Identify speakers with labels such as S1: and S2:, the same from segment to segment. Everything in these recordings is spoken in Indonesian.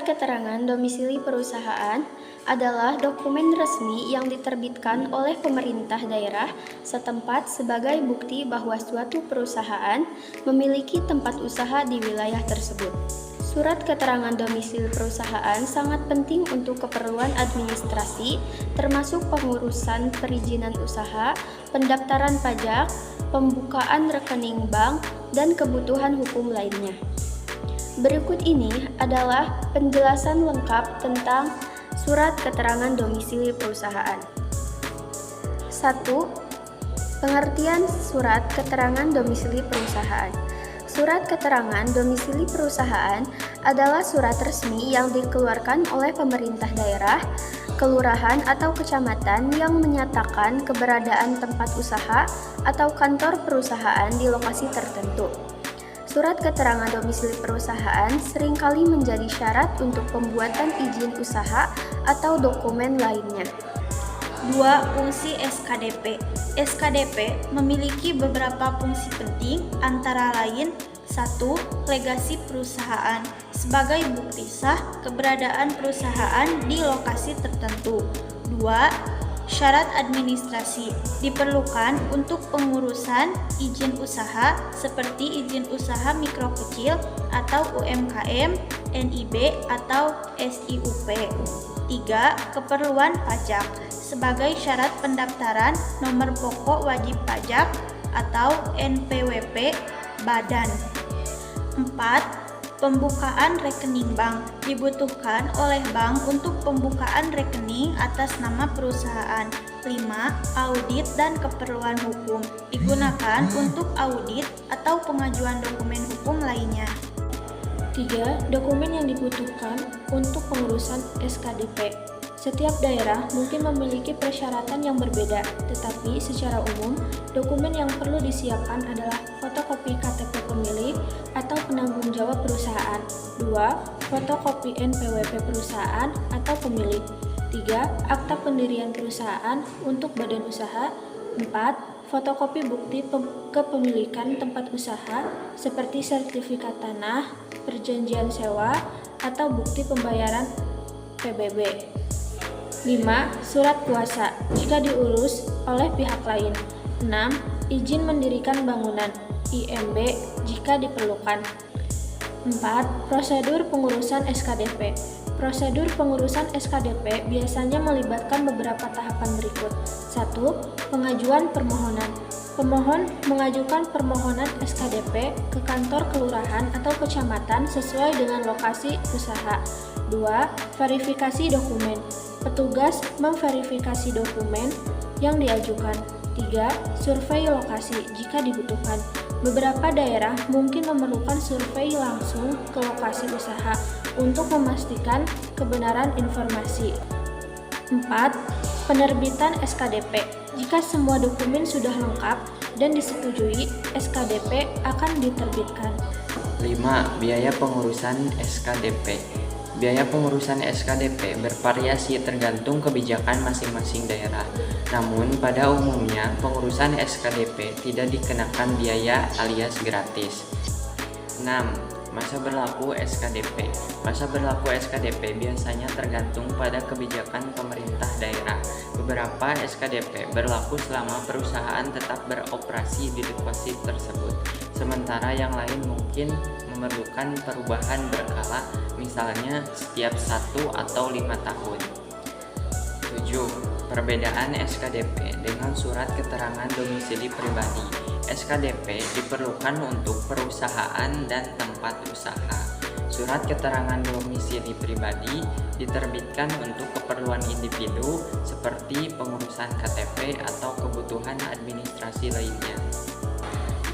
S1: Surat keterangan domisili perusahaan adalah dokumen resmi yang diterbitkan oleh pemerintah daerah setempat sebagai bukti bahwa suatu perusahaan memiliki tempat usaha di wilayah tersebut. Surat keterangan domisili perusahaan sangat penting untuk keperluan administrasi, termasuk pengurusan perizinan usaha, pendaftaran pajak, pembukaan rekening bank, dan kebutuhan hukum lainnya. Berikut ini adalah penjelasan lengkap tentang surat keterangan domisili perusahaan. 1. Pengertian surat keterangan domisili perusahaan. Surat keterangan domisili perusahaan adalah surat resmi yang dikeluarkan oleh pemerintah daerah, kelurahan atau kecamatan yang menyatakan keberadaan tempat usaha atau kantor perusahaan di lokasi tertentu. Surat keterangan domisili perusahaan seringkali menjadi syarat untuk pembuatan izin usaha atau dokumen lainnya.
S2: 2. Fungsi SKDP. SKDP memiliki beberapa fungsi penting, antara lain 1. Legasi perusahaan sebagai bukti sah keberadaan perusahaan di lokasi tertentu. 2. Syarat administrasi diperlukan untuk pengurusan izin usaha seperti izin usaha mikro kecil atau UMKM, NIB atau SIUP. 3. Keperluan pajak sebagai syarat pendaftaran nomor pokok wajib pajak atau NPWP badan. 4. Pembukaan rekening bank dibutuhkan oleh bank untuk pembukaan rekening atas nama perusahaan. 5. Audit dan keperluan hukum digunakan untuk audit atau pengajuan dokumen hukum lainnya.
S3: 3. Dokumen yang dibutuhkan untuk pengurusan SKDP. Setiap daerah mungkin memiliki persyaratan yang berbeda, tetapi secara umum, dokumen yang perlu disiapkan adalah fotokopi KTP pemilik atau penanggung jawab perusahaan. 2. Fotokopi NPWP perusahaan atau pemilik. 3. Akta pendirian perusahaan untuk badan usaha. 4. Fotokopi bukti kepemilikan tempat usaha seperti sertifikat tanah, perjanjian sewa, atau bukti pembayaran PBB. 5. Surat kuasa jika diurus oleh pihak lain. 6. Izin mendirikan bangunan IMB jika diperlukan. 4. Prosedur pengurusan SKDP. Prosedur pengurusan SKDP biasanya melibatkan beberapa tahapan berikut. 1. Pengajuan permohonan. Pemohon mengajukan permohonan SKDP ke kantor kelurahan atau kecamatan sesuai dengan lokasi usaha. 2. Verifikasi dokumen. Petugas memverifikasi dokumen yang diajukan. 3. Survei lokasi jika dibutuhkan. Beberapa daerah mungkin memerlukan survei langsung ke lokasi usaha untuk memastikan kebenaran informasi. 4. Penerbitan SKDP. Jika semua dokumen sudah lengkap dan disetujui, SKDP akan diterbitkan.
S4: 5. Biaya pengurusan SKDP. Biaya pengurusan SKDP bervariasi tergantung kebijakan masing-masing daerah. Namun, pada umumnya, pengurusan SKDP tidak dikenakan biaya alias gratis. 6. Masa berlaku SKDP. Masa berlaku SKDP biasanya tergantung pada kebijakan pemerintah daerah. Beberapa SKDP berlaku selama perusahaan tetap beroperasi di lokasi tersebut, sementara yang lain mungkin memerlukan perubahan berkala, misalnya setiap 1 atau 5 tahun. 7. Perbedaan SKDP dengan surat keterangan domisili pribadi. SKDP diperlukan untuk perusahaan dan tempat usaha. Surat keterangan domisili pribadi diterbitkan untuk keperluan individu seperti pengurusan KTP atau kebutuhan administrasi lainnya.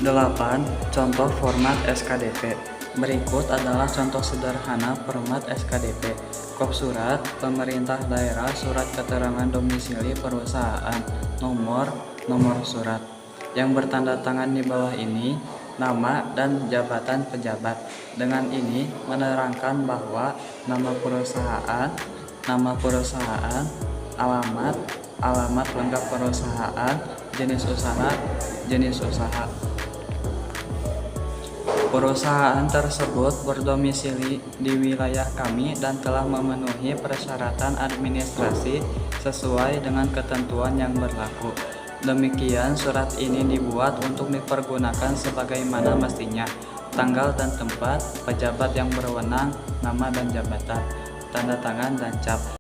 S5: 8. Contoh format SKDP. Berikut adalah contoh sederhana format SKDP. Kop surat, pemerintah daerah, surat keterangan domisili perusahaan, nomor surat. Yang bertanda tangan di bawah ini, nama dan jabatan pejabat. Dengan ini menerangkan bahwa nama perusahaan, alamat lengkap perusahaan, jenis usaha. Perusahaan tersebut berdomisili di wilayah kami dan telah memenuhi persyaratan administrasi sesuai dengan ketentuan yang berlaku. Demikian, surat ini dibuat untuk dipergunakan sebagaimana mestinya. Tanggal dan tempat, pejabat yang berwenang, nama dan jabatan, tanda tangan dan cap.